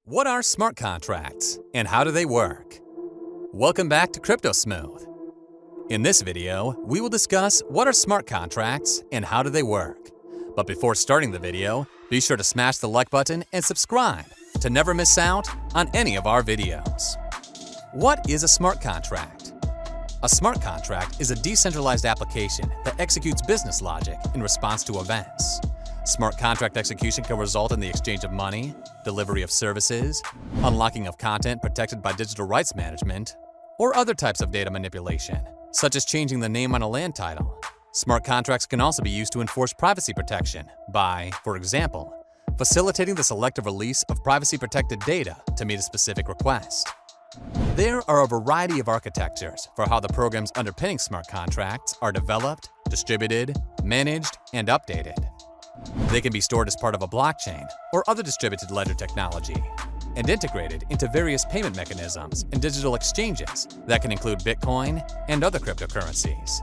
What are smart contracts and how do they work? Welcome back to CryptoSmooth. In this video, we will discuss what are smart contracts and how do they work. But before starting the video, be sure to smash the like button and subscribe to never miss out on any of our videos. What is a smart contract? A smart contract is a decentralized application that executes business logic in response to events. Smart contract execution can result in the exchange of money, delivery of services, unlocking of content protected by digital rights management, or other types of data manipulation, such as changing the name on a land title. Smart contracts can also be used to enforce privacy protection by, for example, facilitating the selective release of privacy-protected data to meet a specific request. There are a variety of architectures for how the programs underpinning smart contracts are developed, distributed, managed, and updated. They can be stored as part of a blockchain or other distributed ledger technology and integrated into various payment mechanisms and digital exchanges that can include Bitcoin and other cryptocurrencies.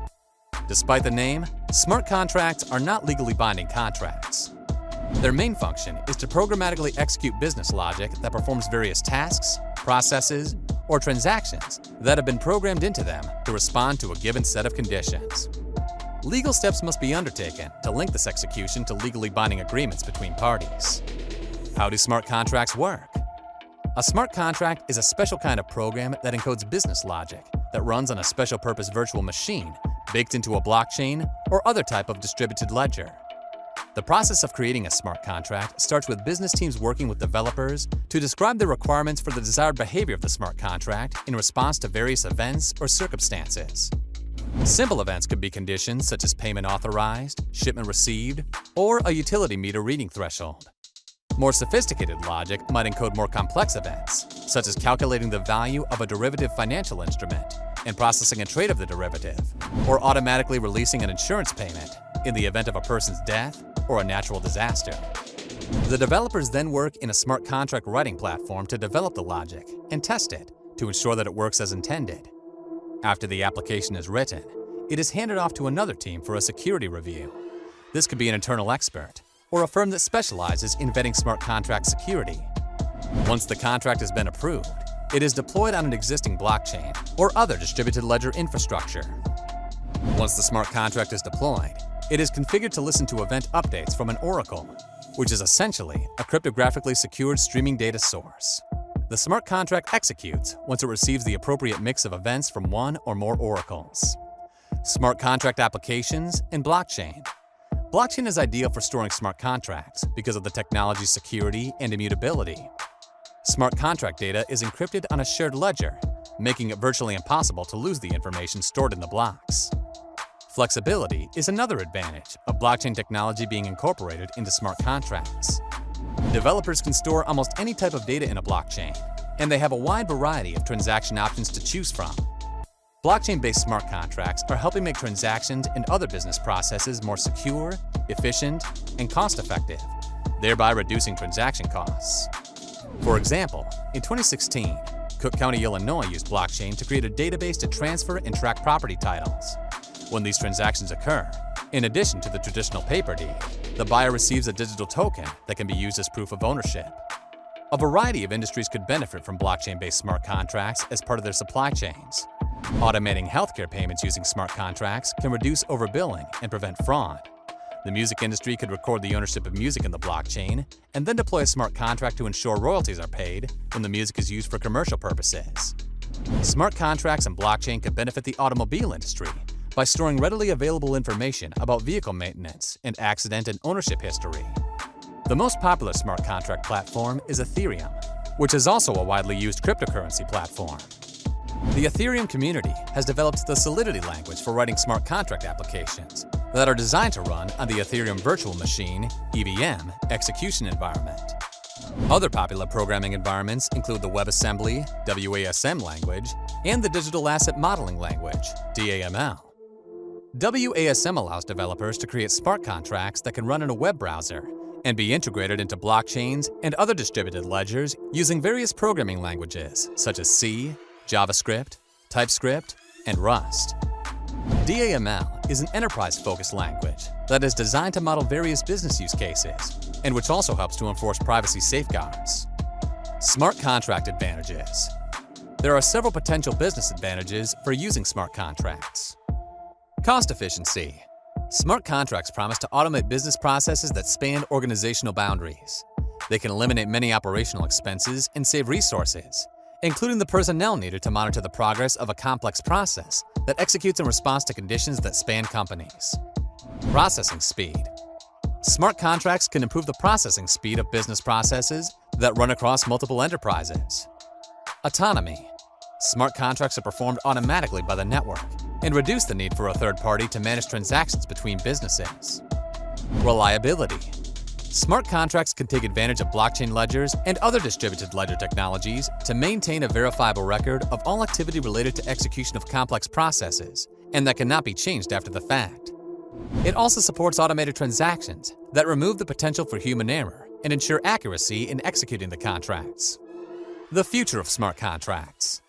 Despite the name, smart contracts are not legally binding contracts. Their main function is to programmatically execute business logic that performs various tasks, processes, or transactions that have been programmed into them to respond to a given set of conditions. Legal steps must be undertaken to link this execution to legally binding agreements between parties. How do smart contracts work? A smart contract is a special kind of program that encodes business logic that runs on a special purpose virtual machine baked into a blockchain or other type of distributed ledger. The process of creating a smart contract starts with business teams working with developers to describe the requirements for the desired behavior of the smart contract in response to various events or circumstances. Simple events could be conditions such as payment authorized, shipment received, or a utility meter reading threshold. More sophisticated logic might encode more complex events, such as calculating the value of a derivative financial instrument and processing a trade of the derivative, or automatically releasing an insurance payment in the event of a person's death or a natural disaster. The developers then work in a smart contract writing platform to develop the logic and test it to ensure that it works as intended. After the application is written, it is handed off to another team for a security review. This could be an internal expert or a firm that specializes in vetting smart contract security. Once the contract has been approved, it is deployed on an existing blockchain or other distributed ledger infrastructure. Once the smart contract is deployed, it is configured to listen to event updates from an oracle, which is essentially a cryptographically secured streaming data source. The smart contract executes once it receives the appropriate mix of events from one or more oracles. Smart contract applications and blockchain. Blockchain is ideal for storing smart contracts because of the technology's security and immutability. Smart contract data is encrypted on a shared ledger, making it virtually impossible to lose the information stored in the blocks. Flexibility is another advantage of blockchain technology being incorporated into smart contracts. Developers can store almost any type of data in a blockchain, and they have a wide variety of transaction options to choose from. Blockchain-based smart contracts are helping make transactions and other business processes more secure, efficient, and cost-effective, thereby reducing transaction costs. For example, in 2016, Cook County, Illinois used blockchain to create a database to transfer and track property titles. When these transactions occur, in addition to the traditional paper deed, the buyer receives a digital token that can be used as proof of ownership. A variety of industries could benefit from blockchain-based smart contracts as part of their supply chains. Automating healthcare payments using smart contracts can reduce overbilling and prevent fraud. The music industry could record the ownership of music in the blockchain and then deploy a smart contract to ensure royalties are paid when the music is used for commercial purposes. Smart contracts and blockchain could benefit the automobile industry by storing readily available information about vehicle maintenance and accident and ownership history. The most popular smart contract platform is Ethereum, which is also a widely used cryptocurrency platform. The Ethereum community has developed the Solidity language for writing smart contract applications that are designed to run on the Ethereum Virtual Machine (EVM) execution environment. Other popular programming environments include the WebAssembly (WASM) language and the Digital Asset Modeling language (DAML). WASM allows developers to create smart contracts that can run in a web browser and be integrated into blockchains and other distributed ledgers using various programming languages such as C, JavaScript, TypeScript, and Rust. DAML is an enterprise-focused language that is designed to model various business use cases and which also helps to enforce privacy safeguards. Smart contract advantages. There are several potential business advantages for using smart contracts. Cost efficiency. Smart contracts promise to automate business processes that span organizational boundaries. They can eliminate many operational expenses and save resources, including the personnel needed to monitor the progress of a complex process that executes in response to conditions that span companies. Processing speed. Smart contracts can improve the processing speed of business processes that run across multiple enterprises. Autonomy. Smart contracts are performed automatically by the network and reduce the need for a third party to manage transactions between businesses. Reliability. Smart contracts can take advantage of blockchain ledgers and other distributed ledger technologies to maintain a verifiable record of all activity related to execution of complex processes and that cannot be changed after the fact. It also supports automated transactions that remove the potential for human error and ensure accuracy in executing the contracts. The future of smart contracts.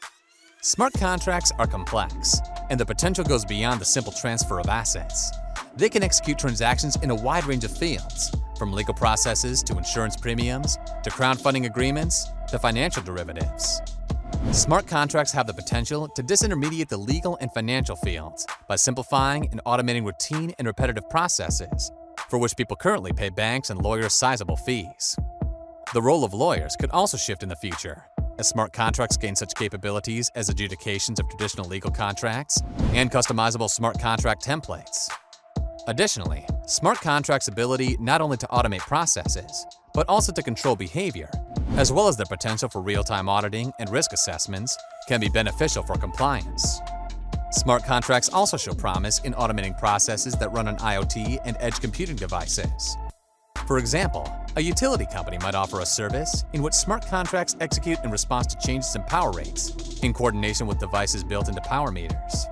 Smart contracts are complex, and the potential goes beyond the simple transfer of assets. They can execute transactions in a wide range of fields, from legal processes to insurance premiums, to crowdfunding agreements, to financial derivatives. Smart contracts have the potential to disintermediate the legal and financial fields by simplifying and automating routine and repetitive processes, for which people currently pay banks and lawyers sizable fees. The role of lawyers could also shift in the future, as smart contracts gain such capabilities as adjudications of traditional legal contracts and customizable smart contract templates. Additionally, smart contracts' ability not only to automate processes, but also to control behavior, as well as their potential for real-time auditing and risk assessments, can be beneficial for compliance. Smart contracts also show promise in automating processes that run on IoT and edge computing devices. For example, a utility company might offer a service in which smart contracts execute in response to changes in power rates, in coordination with devices built into power meters.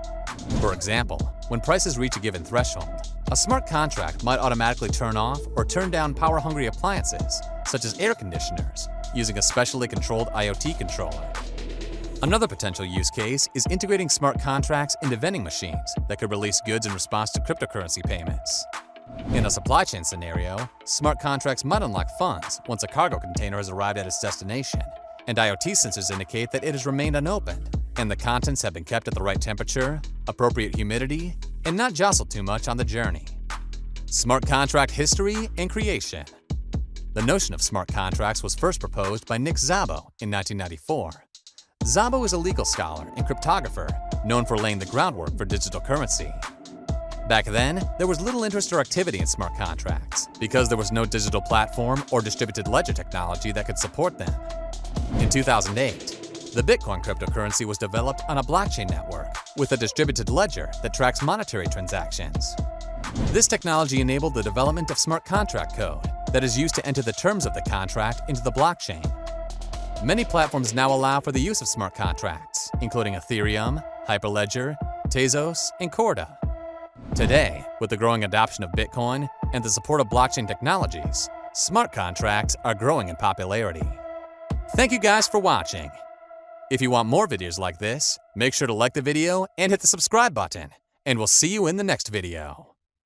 For example, when prices reach a given threshold, a smart contract might automatically turn off or turn down power-hungry appliances, such as air conditioners, using a specially controlled IoT controller. Another potential use case is integrating smart contracts into vending machines that could release goods in response to cryptocurrency payments. In a supply chain scenario, smart contracts might unlock funds once a cargo container has arrived at its destination, and IoT sensors indicate that it has remained unopened, and the contents have been kept at the right temperature, appropriate humidity, and not jostled too much on the journey. Smart contract history and creation. The notion of smart contracts was first proposed by Nick Szabo in 1994. Szabo is a legal scholar and cryptographer known for laying the groundwork for digital currency. Back then, there was little interest or activity in smart contracts because there was no digital platform or distributed ledger technology that could support them. In 2008, the Bitcoin cryptocurrency was developed on a blockchain network with a distributed ledger that tracks monetary transactions. This technology enabled the development of smart contract code that is used to enter the terms of the contract into the blockchain. Many platforms now allow for the use of smart contracts, including Ethereum, Hyperledger, Tezos, and Corda. Today, with the growing adoption of Bitcoin and the support of blockchain technologies, smart contracts are growing in popularity. Thank you guys for watching. If you want more videos like this, make sure to like the video and hit the subscribe button, and we'll see you in the next video.